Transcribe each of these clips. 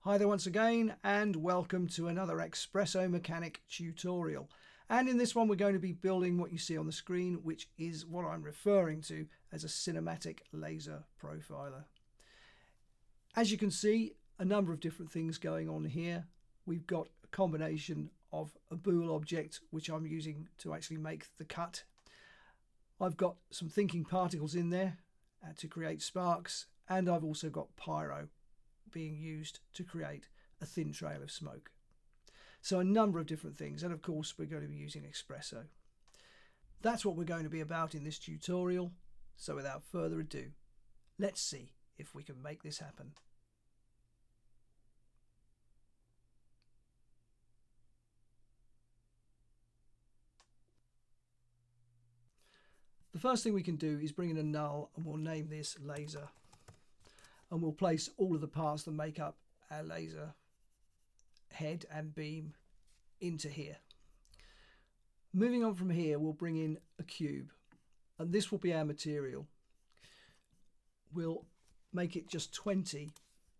Hi there once again and welcome to another Expresso mechanic tutorial. And in this one we're going to be building what you see on the screen, which is what I'm referring to as a cinematic laser profiler. As you can see, a number of different things going on here. We've got a combination of a bool object which I'm using to actually make the cut. I've got some thinking particles in there to create sparks, and I've also got Pyro being used to create a thin trail of smoke. So a number of different things, and of course we're going to be using Expresso. That's what we're going to be about in this tutorial, so without further ado, let's see if we can make this happen. The first thing we can do is bring in a null, and we'll name this laser. And we'll place all of the parts that make up our laser head and beam into here. Moving on from here, we'll bring in a cube, and this will be our material. We'll make it just 20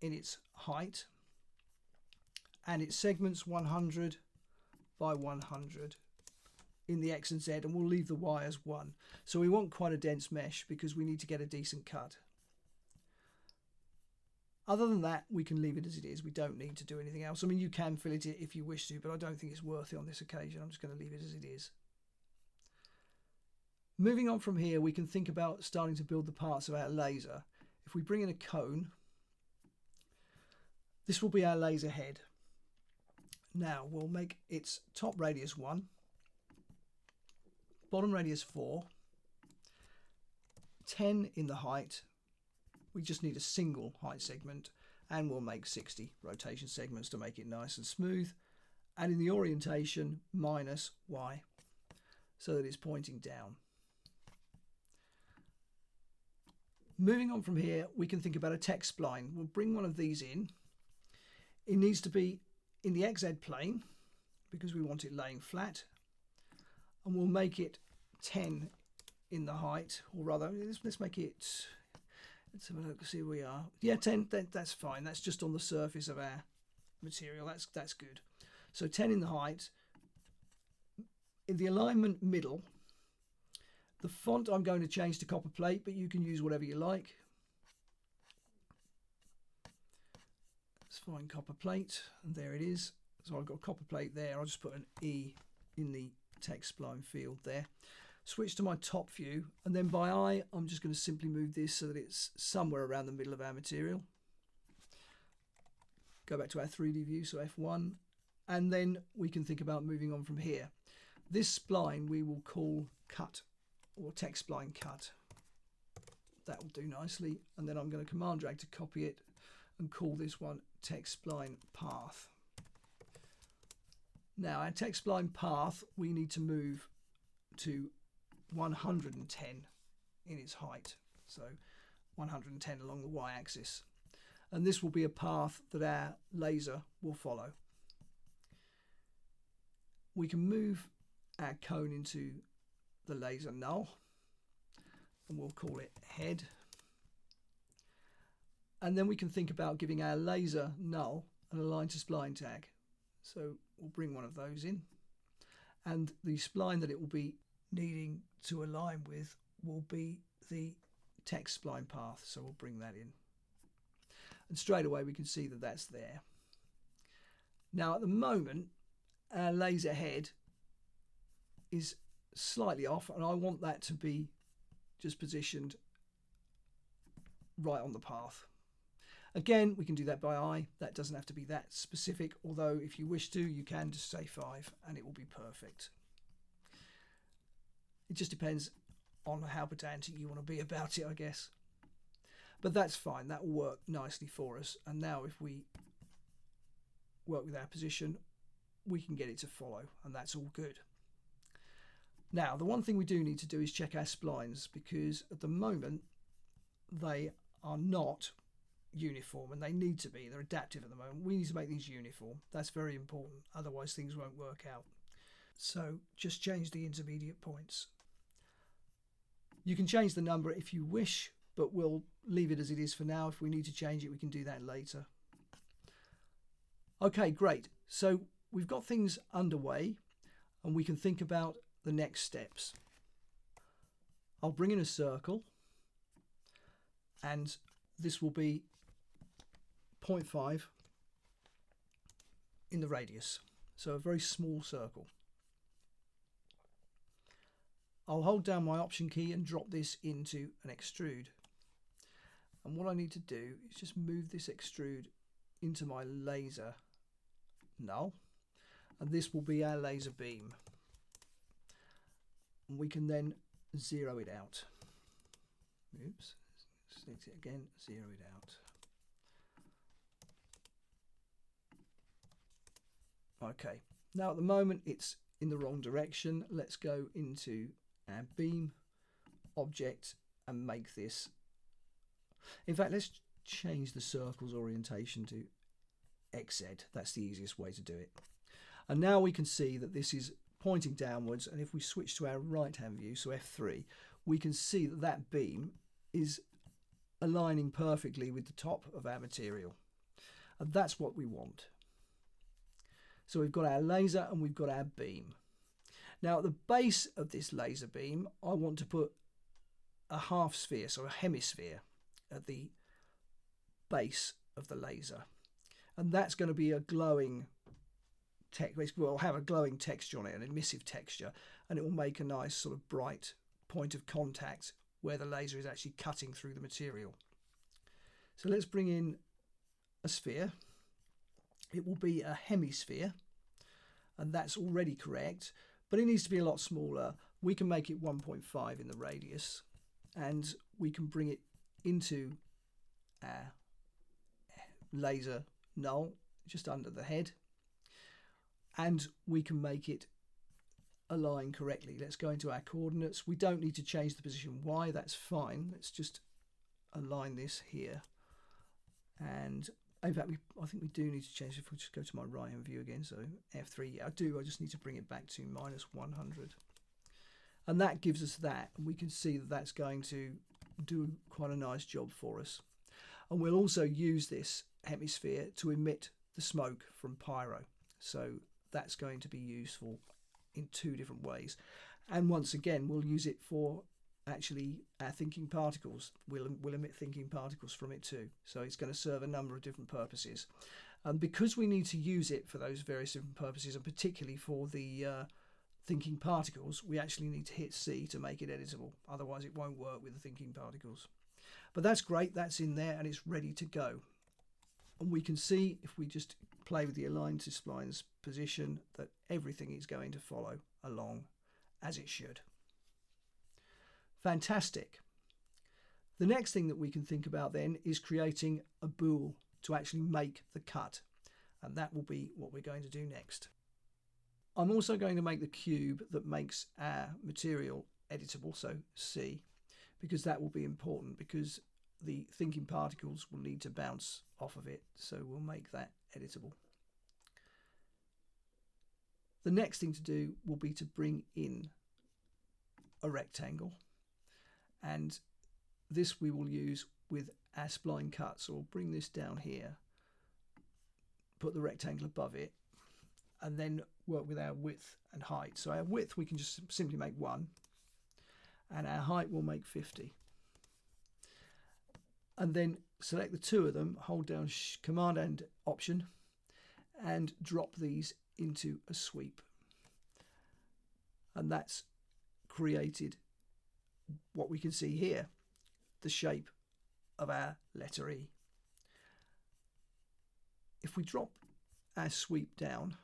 in its height, and its segments 100 by 100 in the X and Z, and we'll leave the Y as 1. So we want quite a dense mesh because we need to get a decent cut. Other than that, we can leave it as it is. We don't need to do anything else. I mean, you can fillet it if you wish to, but I don't think it's worth it on this occasion. I'm just going to leave it as it is. Moving on from here, we can think about starting to build the parts of our laser. If we bring in a cone, this will be our laser head. Now, we'll make its top radius 1, bottom radius 4, 10 in the height. We just need a single height segment, and we'll make 60 rotation segments to make it nice and smooth. And in the orientation, minus Y, so that it's pointing down. Moving on from here, we can think about a text spline. We'll bring one of these in. It needs to be in the XZ plane because we want it laying flat. And we'll make it 10 in the height, or rather, let's make it... Let's have a look, see where we are. Yeah, 10, that's fine. That's just on the surface of our material. That's good. So 10 in the height. In the alignment middle, the font I'm going to change to copper plate, but you can use whatever you like. Let's find copper plate, and there it is. So I've got copper plate there. I'll just put an E in the text spline field there. Switch to my top view, and then by eye I'm just going to simply move this so that it's somewhere around the middle of our material. Go back to our 3D view, so F1, and then we can think about moving on from here. This spline we will call cut, or text spline cut. That will do nicely, and then I'm going to command drag to copy it and call this one text spline path. Now our text spline path we need to move to 110 in its height, so 110 along the y-axis, and this will be a path that our laser will follow. We can move our cone into the laser null, and we'll call it head, and then we can think about giving our laser null an align to spline tag. So we'll bring one of those in, and the spline that it will be needing to align with will be the text spline path, so we'll bring that in, and straight away we can see that that's there. Now at the moment our laser head is slightly off, and I want that to be just positioned right on the path. Again, we can do that by eye. That doesn't have to be that specific, although if you wish to, you can just say 5 and it will be perfect. It just depends on how pedantic you want to be about it, I guess. But that's fine. That will work nicely for us. And now if we work with our position, we can get it to follow, and that's all good. Now, the one thing we do need to do is check our splines, because at the moment they are not uniform, and they need to be. They're adaptive at the moment. We need to make these uniform. That's very important. Otherwise things won't work out. So just change the intermediate points. You can change the number if you wish, but we'll leave it as it is for now. If we need to change it, we can do that later. Okay, great. So we've got things underway and we can think about the next steps. I'll bring in a circle and this will be 0.5 in the radius. So a very small circle. I'll hold down my Option key and drop this into an extrude. And what I need to do is just move this extrude into my laser null. And this will be our laser beam. And we can then zero it out. Oops, select it again, zero it out. Okay, now at the moment it's in the wrong direction. Let's go into our beam object and make this. In fact, let's change the circle's orientation to XZ. That's the easiest way to do it. And now we can see that this is pointing downwards, and if we switch to our right hand view, so F3, we can see that that beam is aligning perfectly with the top of our material, and that's what we want. So we've got our laser and we've got our beam. Now at the base of this laser beam I want to put a half sphere, so a hemisphere at the base of the laser, and that's going to be a glowing will have a glowing texture on it, an emissive texture, and it will make a nice sort of bright point of contact where the laser is actually cutting through the material. So let's bring in a sphere. It will be a hemisphere, and that's already correct, but it needs to be a lot smaller. We can make it 1.5 in the radius, and we can bring it into our laser null just under the head, and we can make it align correctly. Let's go into our coordinates. We don't need to change the position Y, that's fine. Let's just align this here. And in fact, I think we do need to change. If we just go to my right hand view again, so F3, yeah, I do. I just need to bring it back to -100. And that gives us that. And we can see that that's going to do quite a nice job for us. And we'll also use this hemisphere to emit the smoke from Pyro. So that's going to be useful in two different ways. And once again, we'll use it for actually our thinking particles. We'll emit thinking particles from it too. So it's going to serve a number of different purposes. And because we need to use it for those various different purposes, and particularly for the thinking particles, we actually need to hit C to make it editable. Otherwise it won't work with the thinking particles. But that's great, that's in there and it's ready to go. And we can see, if we just play with the align to splines position, that everything is going to follow along as it should. Fantastic. The next thing that we can think about then is creating a bool to actually make the cut, and that will be what we're going to do next. I'm also going to make the cube that makes our material editable, so C, because that will be important, because the thinking particles will need to bounce off of it, so we'll make that editable. The next thing to do will be to bring in a rectangle, and this we will use with our spline cut. So we'll bring this down here, put the rectangle above it, and then work with our width and height. So our width we can just simply make 1, and our height will make 50. And then select the two of them, hold down Command and Option, and drop these into a sweep. And that's created what we can see here, the shape of our letter E. If we drop our sweep down,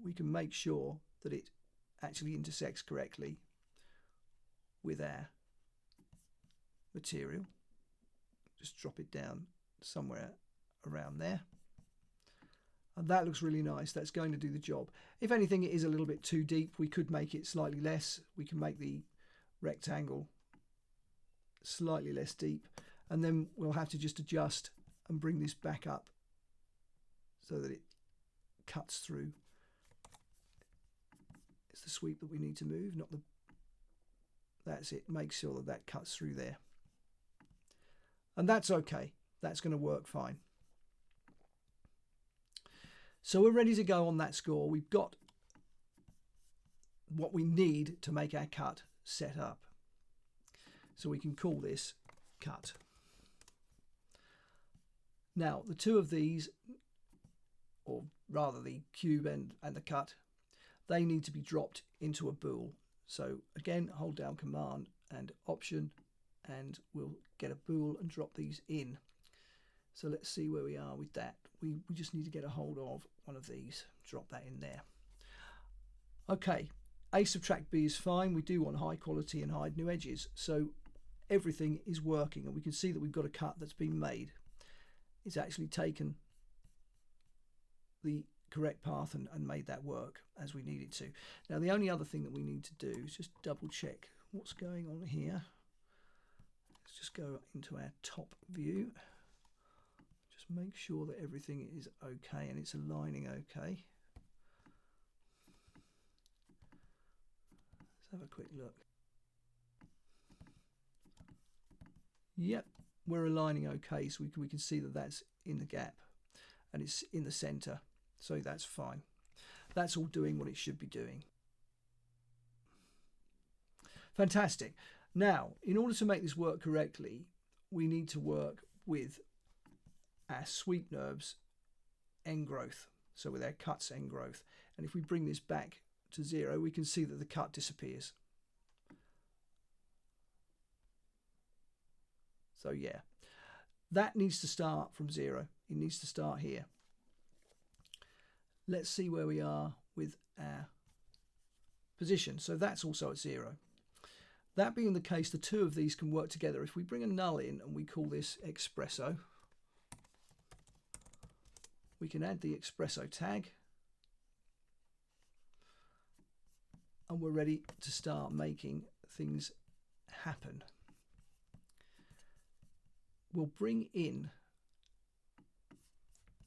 we can make sure that it actually intersects correctly with our material. Just drop it down somewhere around there. And that looks really nice. That's going to do the job. If anything, it is a little bit too deep. We could make it slightly less. We can make the rectangle slightly less deep, and then we'll have to just adjust and bring this back up so that it cuts through. It's the sweep that we need to move, not the... That's it. Make sure that that cuts through there. And that's okay. That's going to work fine. So we're ready to go on that score. We've got what we need to make our cut set up. So we can call this cut. Now the two of these, or rather the cube and the cut, they need to be dropped into a bool. So again, hold down Command and Option, and we'll get a bool and drop these in. So let's see where we are with that. We just need to get a hold of one of these, drop that in there. Okay, A subtract B is fine. We do want high quality and hide new edges. So everything is working, and we can see that we've got a cut that's been made. It's actually taken the correct path and made that work as we needed to. Now the only other thing that we need to do is just double check what's going on here. Let's just go into our top view. Just make sure that everything is okay and it's aligning okay. Let's have a quick look. Yep, we're aligning okay, so we can see that that's in the gap and it's in the center, so that's fine. That's all doing what it should be doing. Fantastic. Now, in order to make this work correctly, we need to work with our sweep NURBS end growth, so with our cuts end growth. And if we bring this back to 0, we can see that the cut disappears. So yeah, that needs to start from 0. It needs to start here. Let's see where we are with our position. So that's also at 0. That being the case, the two of these can work together. If we bring a null in and we call this Expresso, we can add the Expresso tag, and we're ready to start making things happen. We'll bring in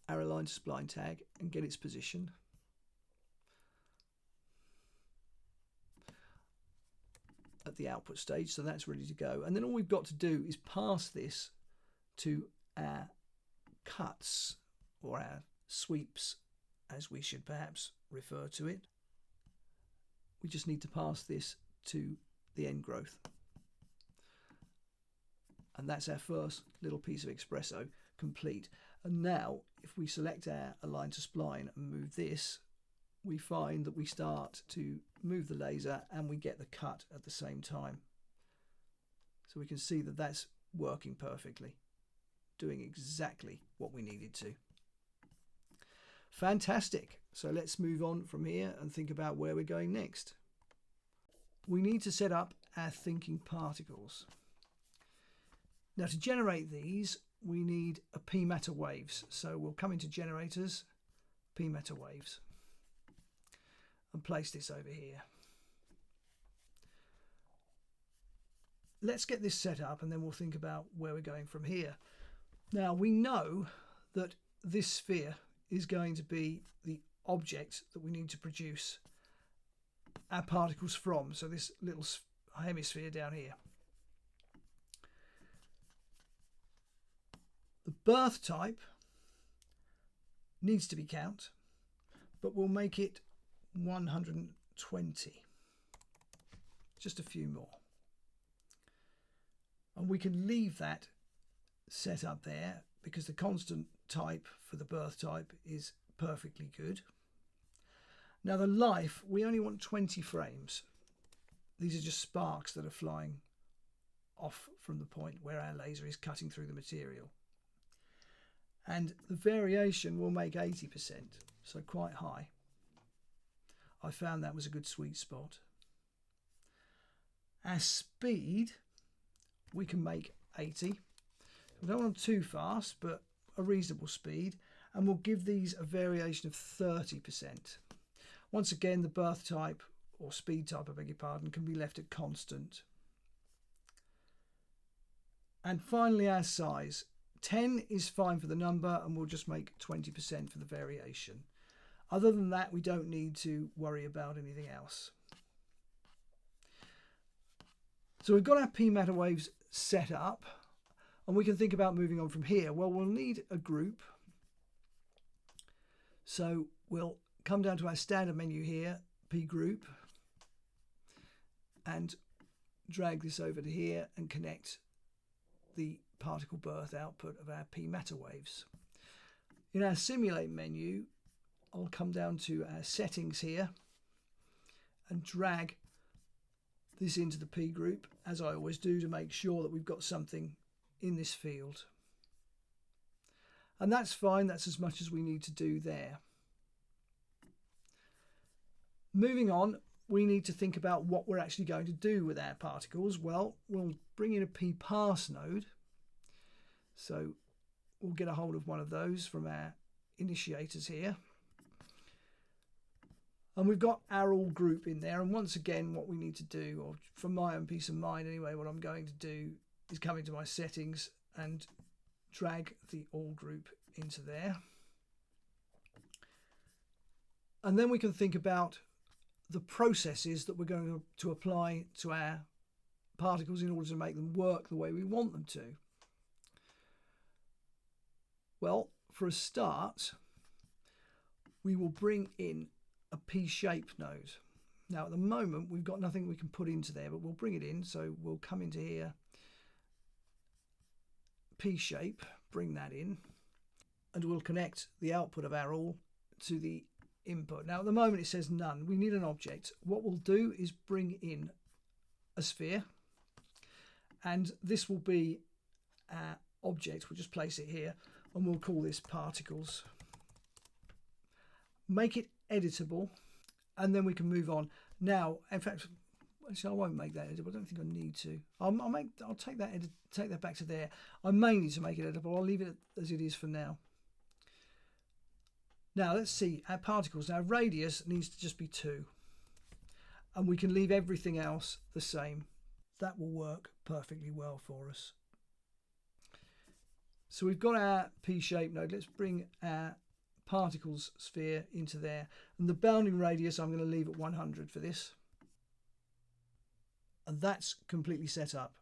our align to spline tag and get its position. At the output stage, so that's ready to go. And then all we've got to do is pass this to our cuts, or our sweeps, as we should perhaps refer to it. We just need to pass this to the end growth. And that's our first little piece of Expresso complete. And now if we select our align to spline and move this, we find that we start to move the laser and we get the cut at the same time. So we can see that that's working perfectly, doing exactly what we needed to. Fantastic. So let's move on from here and think about where we're going next. We need to set up our thinking particles. Now to generate these, we need a P-matter waves. So we'll come into generators, P-matter waves, and place this over here. Let's get this set up and then we'll think about where we're going from here. Now we know that this sphere is going to be the object that we need to produce our particles from. So this little hemisphere down here. The birth type needs to be count, but we'll make it 120. Just a few more. And we can leave that set up there because the constant type for the birth type is perfectly good. Now the life, we only want 20 frames. These are just sparks that are flying off from the point where our laser is cutting through the material. And the variation will make 80%, so quite high. I found that was a good sweet spot. Our speed, we can make 80. We don't want too fast, but a reasonable speed. And we'll give these a variation of 30%. Once again, the birth type, or speed type, I beg your pardon, can be left at constant. And finally, our size. 10 is fine for the number, and we'll just make 20% for the variation. Other than that, we don't need to worry about anything else. So we've got our P-matter waves set up, and we can think about moving on from here. Well, we'll need a group. So we'll come down to our standard menu here, P group, and drag this over to here and connect the particle birth output of our P matter waves. In our simulate menu, I'll come down to our settings here and drag this into the P group, as I always do, to make sure that we've got something in this field. And that's fine, that's as much as we need to do there. Moving on, we need to think about what we're actually going to do with our particles. Well, we'll bring in a P pass node. So we'll get a hold of one of those from our initiators here. And we've got our all group in there. And once again, what we need to do, or for my own peace of mind anyway, what I'm going to do is come into my settings and drag the all group into there. And then we can think about the processes that we're going to apply to our particles in order to make them work the way we want them to. Well, for a start, we will bring in a P-shape node. Now at the moment we've got nothing we can put into there, but we'll bring it in. So we'll come into here, P-shape, bring that in, and we'll connect the output of our all to the input. Now at the moment it says none. We need an object. What we'll do is bring in a sphere, and this will be our object. We'll just place it here and we'll call this particles. Make it editable, and then we can move on. Now, in fact, actually, I won't make that editable. I don't think I need to. I'll take that back to there. I may need to make it editable. I'll leave it as it is for now. Now let's see our particles. Now radius needs to just be 2, and we can leave everything else the same. That will work perfectly well for us. So we've got our P-shape node. Let's bring our particles sphere into there, and the bounding radius I'm going to leave at 100 for this, and that's completely set up.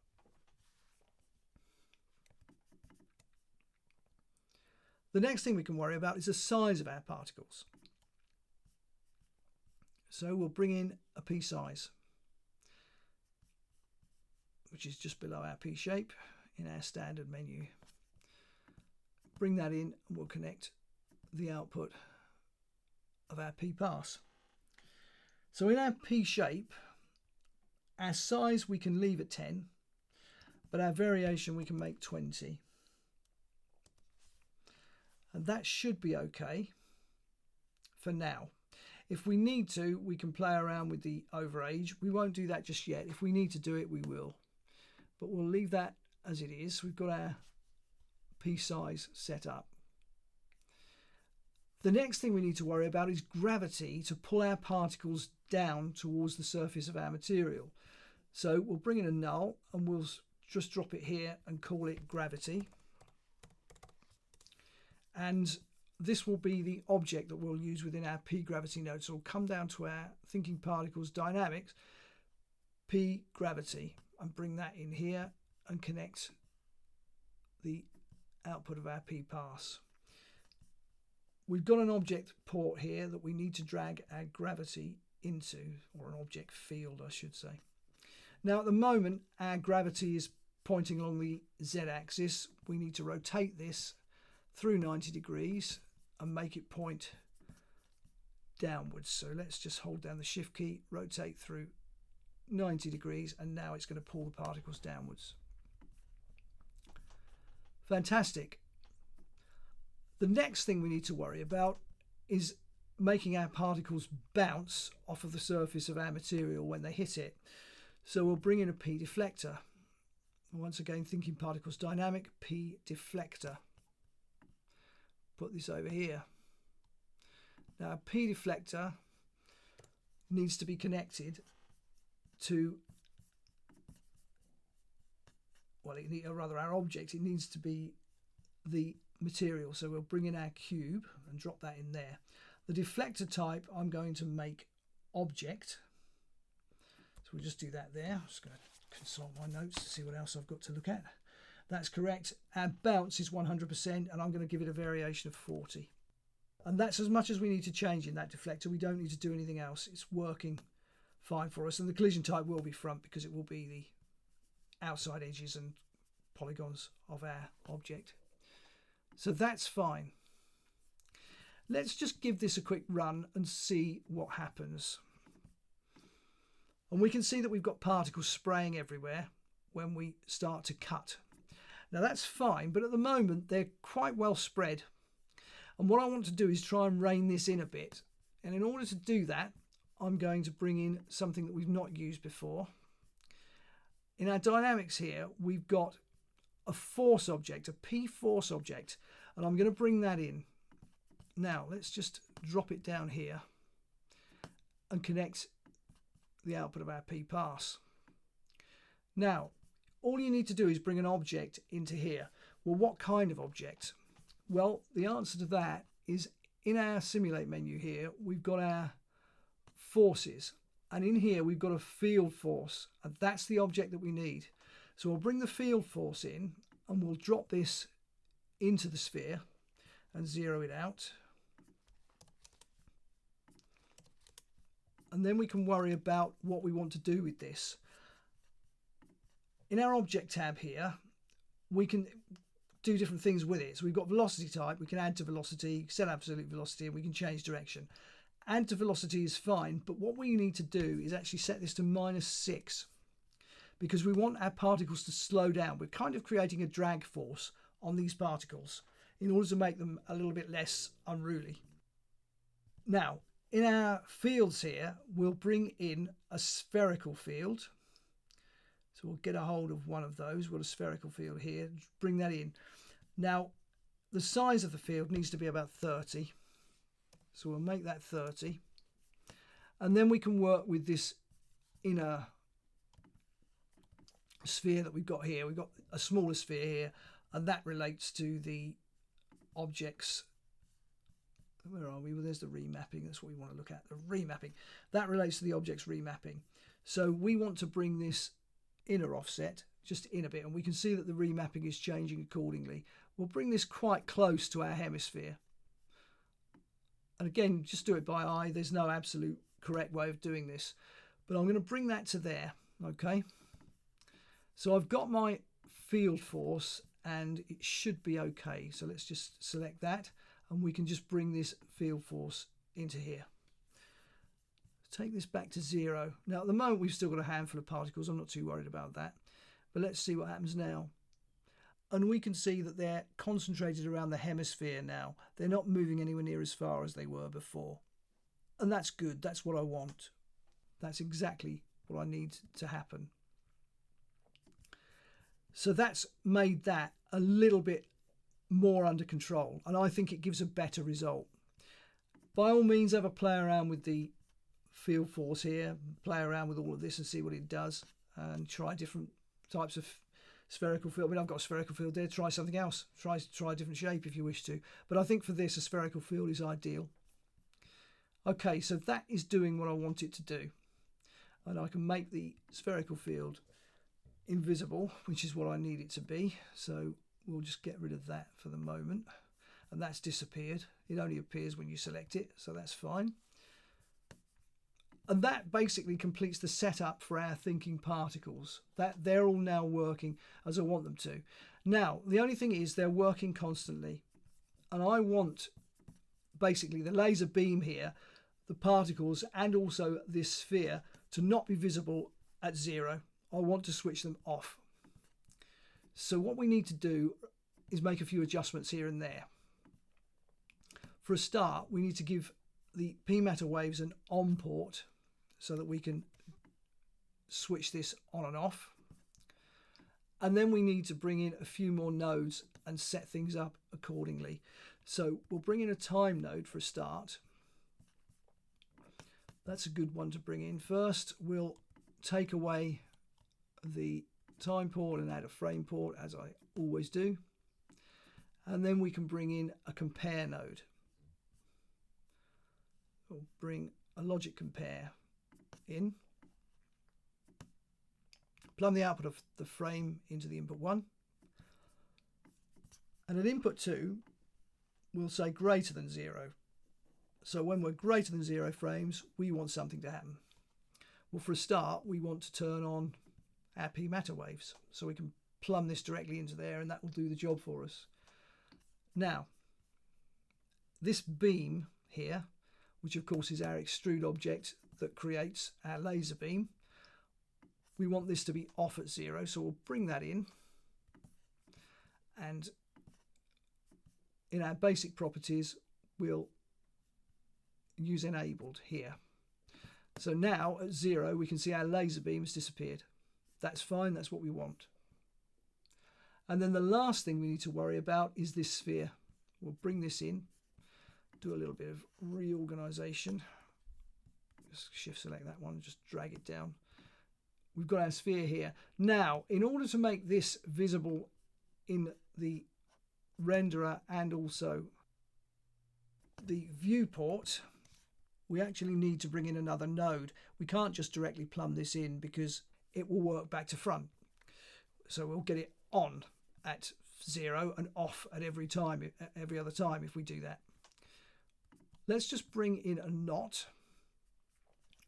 The next thing we can worry about is the size of our particles. So we'll bring in a P size, which is just below our P shape in our standard menu. Bring that in and we'll connect the output of our P pass. So in our P shape, our size we can leave at 10, but our variation we can make 20. And that should be okay for now. If we need to, we can play around with the overage. We won't do that just yet. If we need to do it, we will. But we'll leave that as it is. We've got our P size set up. The next thing we need to worry about is gravity to pull our particles down towards the surface of our material. So we'll bring in a null and we'll just drop it here and call it gravity. And this will be the object that we'll use within our P gravity node. So we'll come down to our thinking particles dynamics, P gravity, and bring that in here and connect the output of our P pass. We've got an object port here that we need to drag our gravity into, or an object field I should say. Now at the moment our gravity is pointing along the z-axis. We need to rotate this through 90 degrees and make it point downwards. So let's just hold down the shift key, rotate through 90 degrees, and now it's going to pull the particles downwards. Fantastic. The next thing we need to worry about is making our particles bounce off of the surface of our material when they hit it. So we'll bring in a P deflector. Once again, thinking particles dynamic, P deflector. Put this over here. Now a P deflector needs to be connected to, well, our object, it needs to be the material. So we'll bring in our cube and drop that in there. The deflector type I'm going to make object. So we'll just do that there. I'm just going to consult my notes to see what else I've got to look at. That's correct. Our bounce is 100%, and I'm going to give it a variation of 40. And that's as much as we need to change in that deflector. We don't need to do anything else. It's working fine for us. And the collision type will be front because it will be the outside edges and polygons of our object. So that's fine. Let's just give this a quick run and see what happens. And we can see that we've got particles spraying everywhere when we start to cut. Now that's fine, but at the moment they're quite well spread. And what I want to do is try and rein this in a bit. And in order to do that, I'm going to bring in something that we've not used before. In our dynamics here, we've got a force object, a P force object, and I'm going to bring that in. Now let's just drop it down here and connect the output of our P pass. Now all you need to do is bring an object into here. Well, what kind of object? Well, the answer to that is in our simulate menu here, we've got our forces, and in here we've got a field force, and that's the object that we need. So we'll bring the field force in and we'll drop this into the sphere and zero it out. And then we can worry about what we want to do with this. In our object tab here, we can do different things with it. So we've got velocity type, we can add to velocity, set absolute velocity, and we can change direction. Add to velocity is fine, but what we need to do is actually set this to -6 because we want our particles to slow down. We're kind of creating a drag force on these particles in order to make them a little bit less unruly. Now, in our fields here, we'll bring in a spherical field. So we'll get a hold of one of those. We've got a spherical field here. Bring that in. Now, the size of the field needs to be about 30. So we'll make that 30. And then we can work with this inner sphere that we've got here. We've got a smaller sphere here, and that relates to the objects. Where are we? Well, there's the remapping. That's what we want to look at. The remapping. That relates to the objects remapping. So we want to bring this inner offset just in a bit, and we can see that the remapping is changing accordingly. We'll bring this quite close to our hemisphere. And again, just do it by eye. There's no absolute correct way of doing this. But I'm going to bring that to there. Okay. So I've got my field force and it should be okay. So let's just select that and we can just bring this field force into here. Take this back to 0. Now at the moment we've still got a handful of particles. I'm not too worried about that. But let's see what happens now. And we can see that they're concentrated around the hemisphere now. They're not moving anywhere near as far as they were before. And that's good. That's what I want. That's exactly what I need to happen. So that's made that a little bit more under control. And I think it gives a better result. By all means, have a play around with the field force here. Play around with all of this and see what it does. And try different types of spherical field. I mean, I've got a spherical field there. Try something else. Try a different shape if you wish to. But I think for this, a spherical field is ideal. Okay, so that is doing what I want it to do. And I can make the spherical field invisible, which is what I need it to be. So we'll just get rid of that for the moment. And that's disappeared. It only appears when you select it, so that's fine. And that basically completes the setup for our thinking particles. That they're all now working as I want them to. Now, the only thing is they're working constantly. And I want basically the laser beam here, the particles and also this sphere to not be visible at 0. I want to switch them off. So what we need to do is make a few adjustments here and there. For a start, we need to give the P matter waves an on port so that we can switch this on and off. And then we need to bring in a few more nodes and set things up accordingly. So we'll bring in a time node for a start. That's a good one to bring in. First, we'll take away the time port and add a frame port, as I always do. And then we can bring in a compare node. We'll bring a logic compare in. Plumb the output of the frame into the input 1. And at input 2, we'll say greater than 0. So when we're greater than 0 frames, we want something to happen. Well, for a start, we want to turn on our P matter waves. So we can plumb this directly into there, and that will do the job for us. Now, this beam here, which of course is our extrude object that creates our laser beam, we want this to be off at 0, so we'll bring that in, and in our basic properties we'll use enabled here. So now at 0 we can see our laser beam has disappeared. That's fine, that's what we want. And then the last thing we need to worry about is this sphere. We'll bring this in, do a little bit of reorganization. Just shift select that one, just drag it down. We've got our sphere here. Now, in order to make this visible in the renderer and also the viewport, we actually need to bring in another node. We can't just directly plumb this in because it will work back to front. So we'll get it on at 0 and off at every other time if we do that. Let's just bring in a knot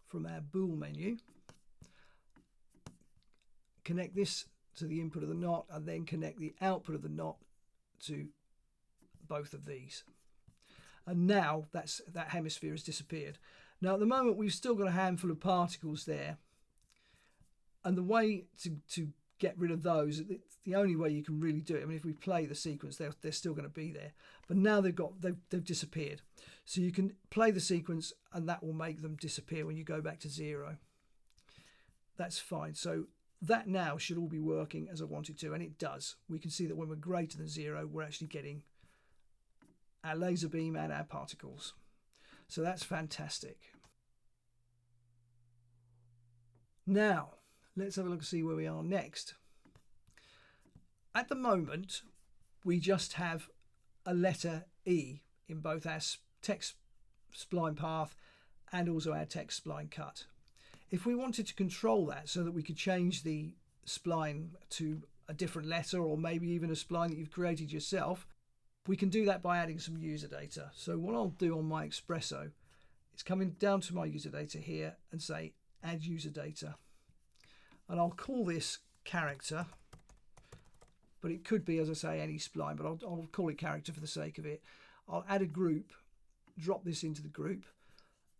from our bool menu, connect this to the input of the knot, and then connect the output of the knot to both of these. And now that hemisphere has disappeared. Now at the moment we've still got a handful of particles there, and the way to get rid of those, it's the only way you can really do it. I mean, if we play the sequence, they're still going to be there, but now they've disappeared. So you can play the sequence and that will make them disappear when you go back to 0. That's fine. So that now should all be working as I wanted to, and it does. We can see that when we're greater than 0, we're actually getting our laser beam and our particles. So that's fantastic. Now, let's have a look and see where we are next. At the moment, we just have a letter E in both our text spline path and also our text spline cut. If we wanted to control that so that we could change the spline to a different letter, or maybe even a spline that you've created yourself, we can do that by adding some user data. So what I'll do on my Expresso is coming down to my user data here and say add user data. And I'll call this character, but it could be, as I say, any spline, but I'll call it character for the sake of it. I'll add a group, drop this into the group,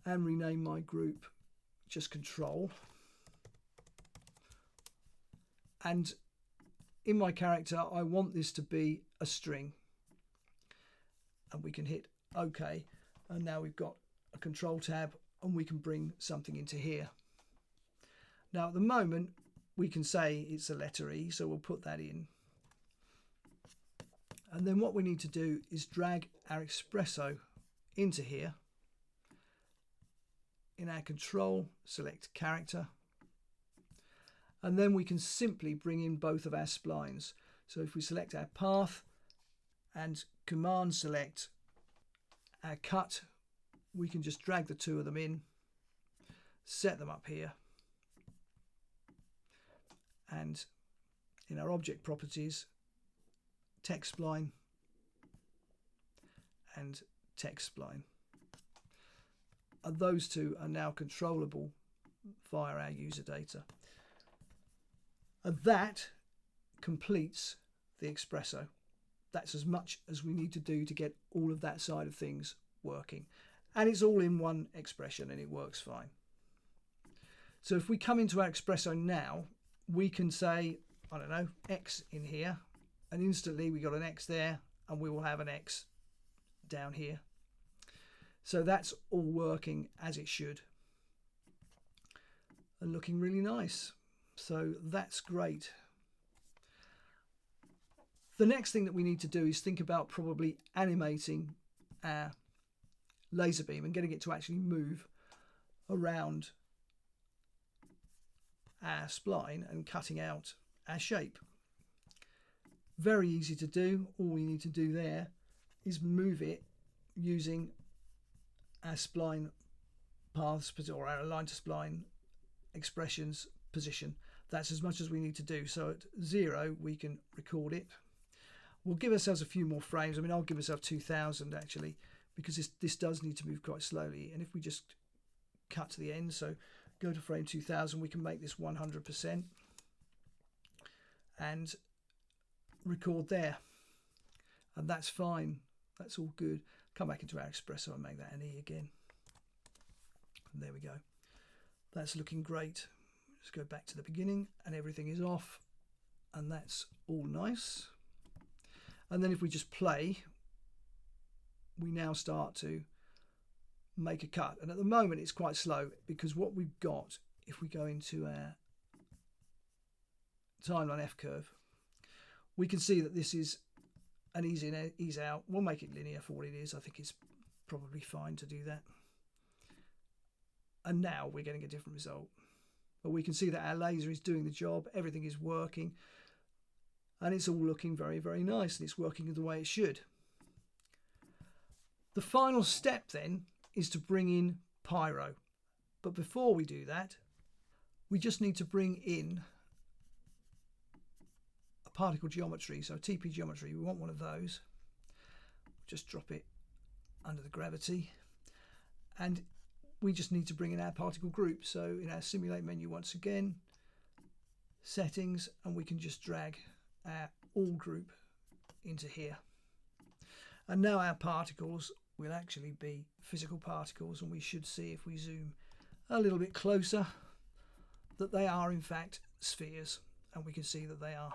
and rename my group just control. And in my character, I want this to be a string. And we can hit OK. And now we've got a control tab and we can bring something into here. Now at the moment, we can say it's a letter E, so we'll put that in. And then what we need to do is drag our Expresso into here. In our control, select character. And then we can simply bring in both of our splines. So if we select our path and command select our cut, we can just drag the two of them in, set them up here. And in our object properties, text spline and text spline. And those two are now controllable via our user data. And that completes the Expresso. That's as much as we need to do to get all of that side of things working. And it's all in one expression and it works fine. So if we come into our Expresso now, we can say, I don't know, X in here, and instantly we got an X there, and we will have an X down here. So that's all working as it should and looking really nice. So that's great. The next thing that we need to do is think about probably animating our laser beam and getting it to actually move around our spline and cutting out our shape. Very easy to do. All we need to do there is move it using our spline paths or our align to spline expressions position. That's as much as we need to do. So at 0 we can record it. We'll give ourselves a few more frames. I mean, I'll give myself 2000 actually, because this does need to move quite slowly. And if we just cut to the end, so go to frame 2000, we can make this 100% and record there, and that's fine. That's all good. Come back into our Expresso and make that an E again. And there we go. That's looking great. Just go back to the beginning and everything is off, and that's all nice. And then if we just play, we now start to make a cut. And at the moment it's quite slow, because what we've got, if we go into our timeline F curve, we can see that this is an ease in, ease out. We'll make it linear for what it is. I think it's probably fine to do that. And now we're getting a different result. But we can see that our laser is doing the job. Everything is working. And it's all looking very, very nice. And it's working the way it should. The final step then is to bring in Pyro. But before we do that, we just need to bring in a particle geometry. So TPGeometry, we want one of those. Just drop it under the gravity. And we just need to bring in our particle group. So in our simulate menu, once again, settings, and we can just drag our all group into here. And now our particles will actually be physical particles, and we should see, if we zoom a little bit closer, that they are in fact spheres, and we can see that they are.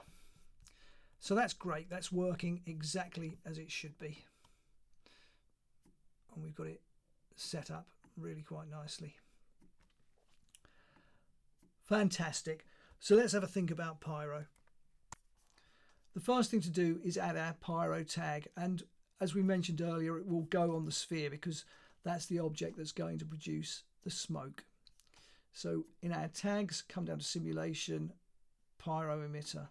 So that's great. That's working exactly as it should be, and we've got it set up really quite nicely. Fantastic. So let's have a think about Pyro. The first thing to do is add our Pyro tag, and as we mentioned earlier, it will go on the sphere because that's the object that's going to produce the smoke. So in our tags, come down to simulation, Pyro emitter.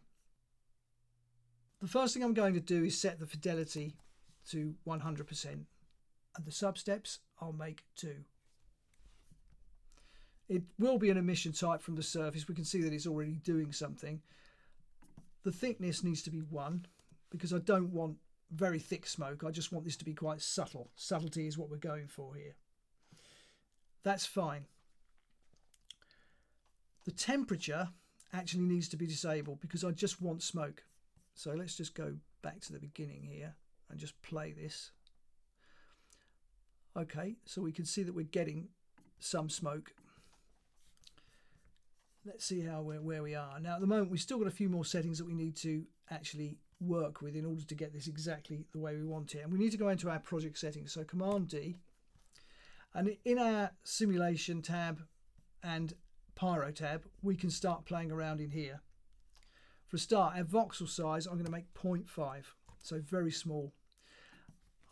The first thing I'm going to do is set the fidelity to 100%, and the sub-steps I'll make 2. It will be an emission type from the surface. We can see that it's already doing something. The thickness needs to be 1 because I don't want very thick smoke. I just want this to be quite subtle. Subtlety is what we're going for here. That's fine. The temperature actually needs to be disabled because I just want smoke. So let's just go back to the beginning here and just play this. Okay, so we can see that we're getting some smoke. Let's see how where we are. Now at the moment we've still got a few more settings that we need to actually work with in order to get this exactly the way we want it. And we need to go into our project settings. So Command D, and in our simulation tab and Pyro tab, we can start playing around in here. For a start, our voxel size I'm going to make 0.5, so very small.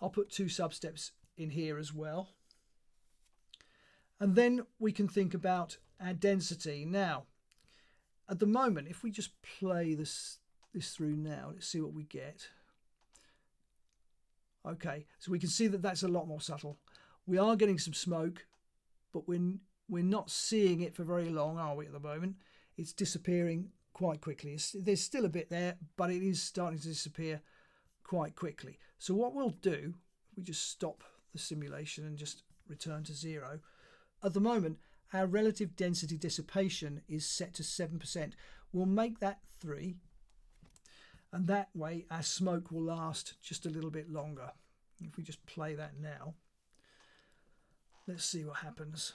I'll put 2 sub-steps in here as well. And then we can think about our density. Now, at the moment, if we just play this through now, let's see what we get. Okay, so we can see that that's a lot more subtle. We are getting some smoke, but we're not seeing it for very long, are we, at the moment? It's disappearing quite quickly. There's still a bit there, but it is starting to disappear quite quickly. So what we'll do, we just stop the simulation and just return to 0. At the moment, our relative density dissipation is set to 7%. We'll make that 3, and that way our smoke will last just a little bit longer. If we just play that now, let's see what happens.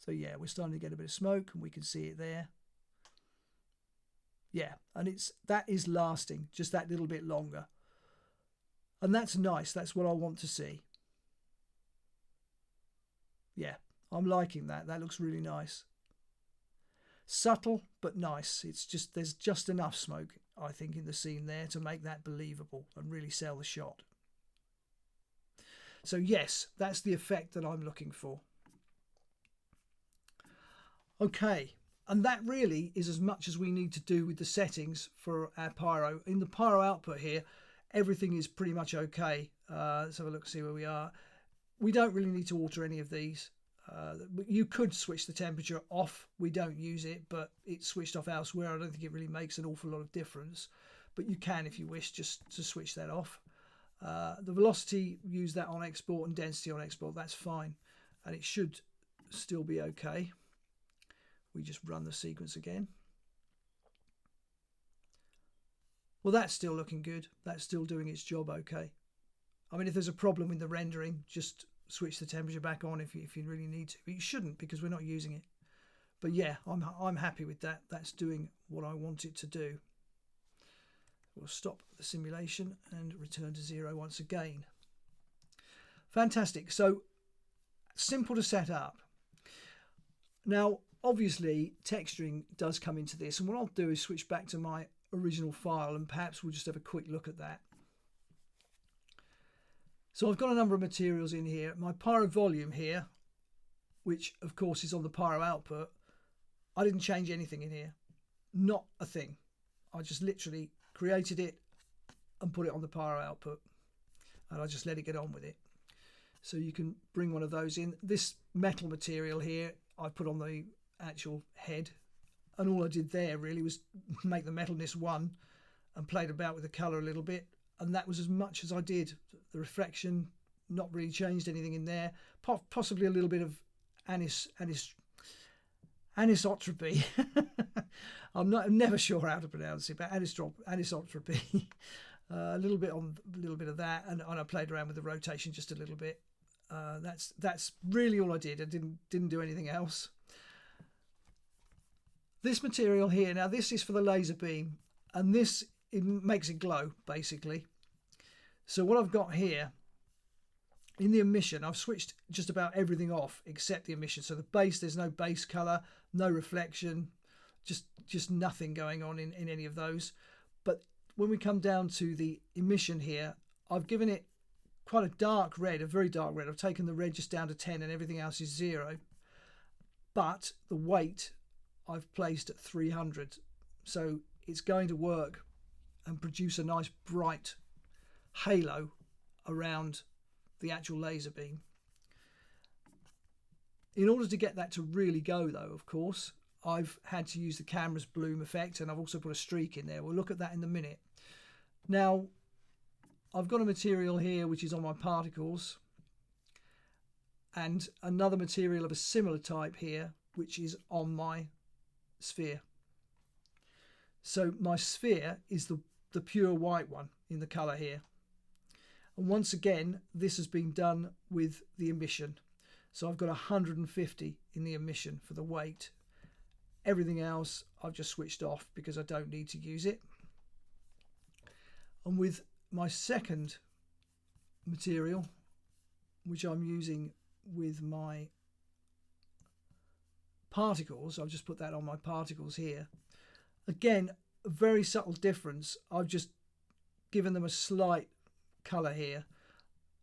So yeah, we're starting to get a bit of smoke, and we can see it there. Yeah, and that is lasting just that little bit longer. And that's nice. That's what I want to see. Yeah, I'm liking that. That looks really nice. Subtle, but nice. It's just, there's just enough smoke, I think, in the scene there to make that believable and really sell the shot. So yes, that's the effect that I'm looking for. Okay, and that really is as much as we need to do with the settings for our Pyro. In the Pyro output here, everything is pretty much okay. Let's have a look, see where we are. We don't really need to alter any of these. You could switch the temperature off. We don't use it, but it's switched off elsewhere. I don't think it really makes an awful lot of difference, but you can, if you wish, just to switch that off. The velocity, use that on export, and density on export, that's fine. And it should still be okay. We just run the sequence again. Well, that's still looking good. That's still doing its job okay. I mean, if there's a problem with the rendering, just switch the temperature back on if you really need to. But you shouldn't, because we're not using it. But yeah, I'm happy with that. That's doing what I want it to do. We'll stop the simulation and return to 0 once again. Fantastic. So simple to set up. Now, obviously, texturing does come into this. And what I'll do is switch back to my original file, and perhaps we'll just have a quick look at that. So I've got a number of materials in here. My Pyro volume here, which of course is on the Pyro output, I didn't change anything in here. Not a thing. I just literally created it and put it on the Pyro output, and I just let it get on with it. So you can bring one of those in. This metal material here I put on the actual head, and all I did there really was make the metalness 1 and played about with the colour a little bit, and that was as much as I did. The reflection, not really changed anything in there. Possibly a little bit of anisotropy. I'm never sure how to pronounce it, but anisotropy. A little bit of that, and I played around with the rotation just a little bit. That's really all I did. I didn't do anything else. This material here, now this is for the laser beam, and it makes it glow basically. So what I've got here in the emission, I've switched just about everything off except the emission. So the base, there's no base color, no reflection, just nothing going on in any of those. But when we come down to the emission here, I've given it quite a dark red, a very dark red. I've taken the red just down to 10 and everything else is 0. But the weight I've placed at 300. So it's going to work and produce a nice bright halo around the actual laser beam. In order to get that to really go though, of course, I've had to use the camera's bloom effect, and I've also put a streak in there. We'll look at that in a minute. Now, I've got a material here which is on my particles, and another material of a similar type here which is on my sphere. So my sphere is the pure white one in the colour here. And once again, this has been done with the emission. So I've got 150 in the emission for the weight. Everything else I've just switched off because I don't need to use it. And with my second material, which I'm using with my particles, I've just put that on my particles here. Again, a very subtle difference. I've just given them a slight colour here,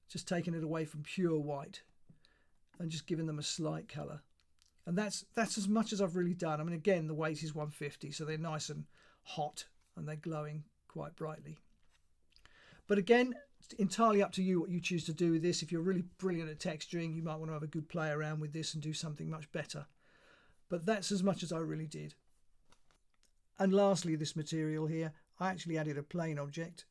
just taking it away from pure white and just giving them a slight colour. And that's as much as I've really done. I mean, again, the weight is 150, so they're nice and hot and they're glowing quite brightly. But again, it's entirely up to you what you choose to do with this. If you're really brilliant at texturing, you might want to have a good play around with this and do something much better. But that's as much as I really did. And lastly, this material here, I actually added a plane object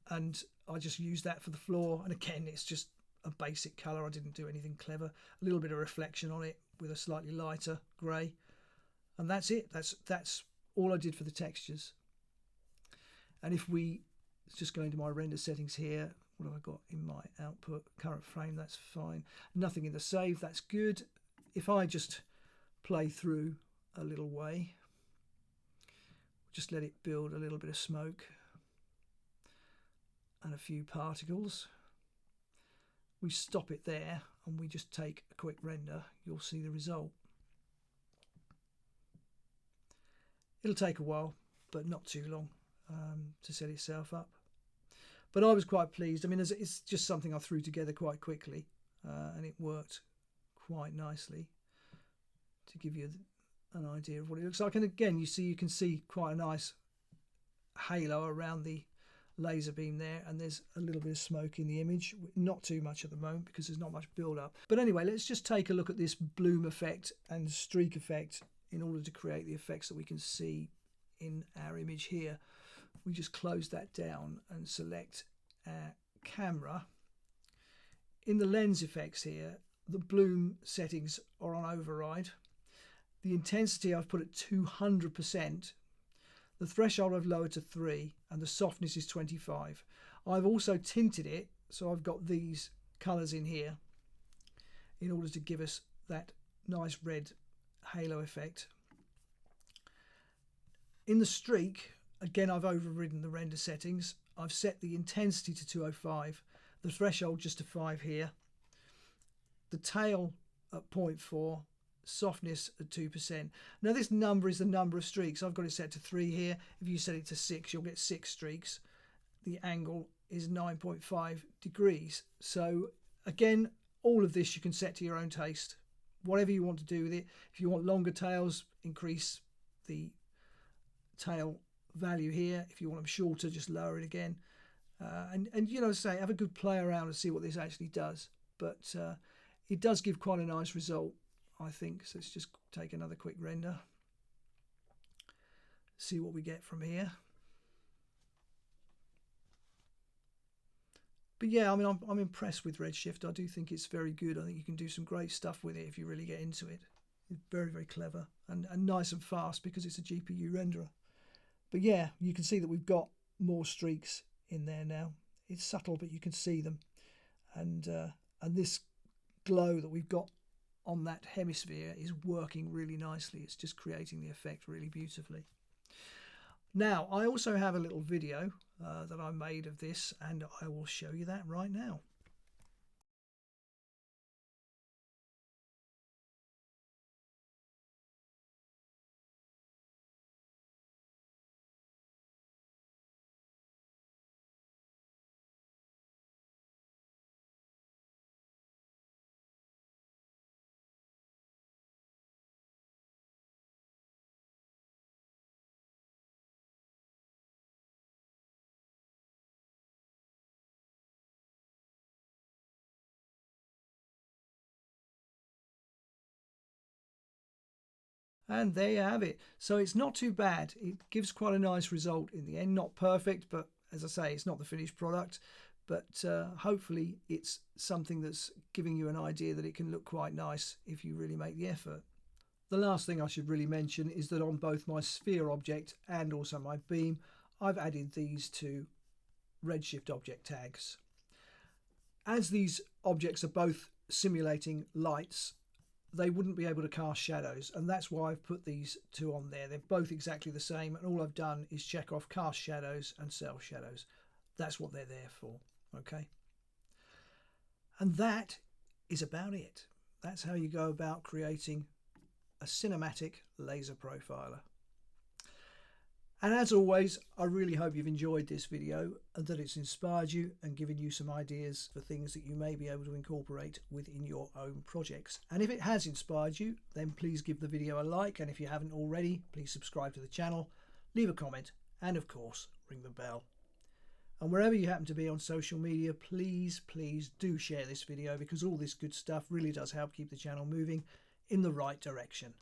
and I just used that for the floor. And again, it's just a basic colour. I didn't do anything clever. A little bit of reflection on it with a slightly lighter grey. And that's it. That's all I did for the textures. And if we just go into my render settings here, what have I got in my output? Current frame, that's fine. Nothing in the save, that's good. If I just play through a little way, just let it build a little bit of smoke and a few particles. We stop it there and we just take a quick render. You'll see the result. It'll take a while, but not too long to set itself up. But I was quite pleased. I mean, it's just something I threw together quite quickly and it worked quite nicely to give you an idea of what it looks like. And again, you can see quite a nice halo around the laser beam there, and there's a little bit of smoke in the image, not too much at the moment because there's not much build up. But anyway, let's just take a look at this bloom effect and streak effect in order to create the effects that we can see in our image here. We just close that down and select our camera, in the lens effects here, the bloom settings are on override. The intensity I've put at 200%. The threshold I've lowered to 3, and the softness is 25. I've also tinted it, so I've got these colours in here in order to give us that nice red halo effect. In the streak, again, I've overridden the render settings. I've set the intensity to 205, the threshold just to 5 here, the tail at 0.4, softness at 2%. Now this number is the number of streaks. I've got it set to 3 here. If you set it to 6, you'll get 6 streaks. The angle is 9.5 degrees. So again, all of this you can set to your own taste, whatever you want to do with it. If you want longer tails, increase the tail value here. If you want them shorter, just lower it again. And you know, say, have a good play around and see what this actually does. But it does give quite a nice result, I think. So let's just take another quick render, see what we get from here. But yeah, I mean, I'm impressed with Redshift. I do think it's very good. I think you can do some great stuff with it if you really get into it. It's very, very clever and nice and fast because it's a GPU renderer. But yeah, you can see that we've got more streaks in there now. It's subtle, but you can see them. And this glow that we've got on that hemisphere is working really nicely. It's just creating the effect really beautifully. Now, I also have a little video that I made of this, and I will show you that right now. And there you have it. So it's not too bad. It gives quite a nice result in the end. Not perfect, but as I say, it's not the finished product. But hopefully it's something that's giving you an idea that it can look quite nice if you really make the effort. The last thing I should really mention is that on both my sphere object and also my beam, I've added these two Redshift object tags. As these objects are both simulating lights, they wouldn't be able to cast shadows, and that's why I've put these two on there. They're both exactly the same, and all I've done is check off cast shadows and self shadows. That's what they're there for, okay? And that is about it. That's how you go about creating a cinematic laser profiler. And as always, I really hope you've enjoyed this video and that it's inspired you and given you some ideas for things that you may be able to incorporate within your own projects. And if it has inspired you, then please give the video a like. And if you haven't already, please subscribe to the channel, leave a comment, and of course, ring the bell. And wherever you happen to be on social media, please do share this video, because all this good stuff really does help keep the channel moving in the right direction.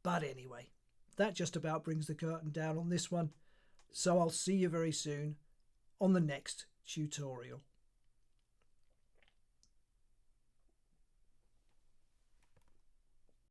But anyway, that just about brings the curtain down on this one. So I'll see you very soon on the next tutorial.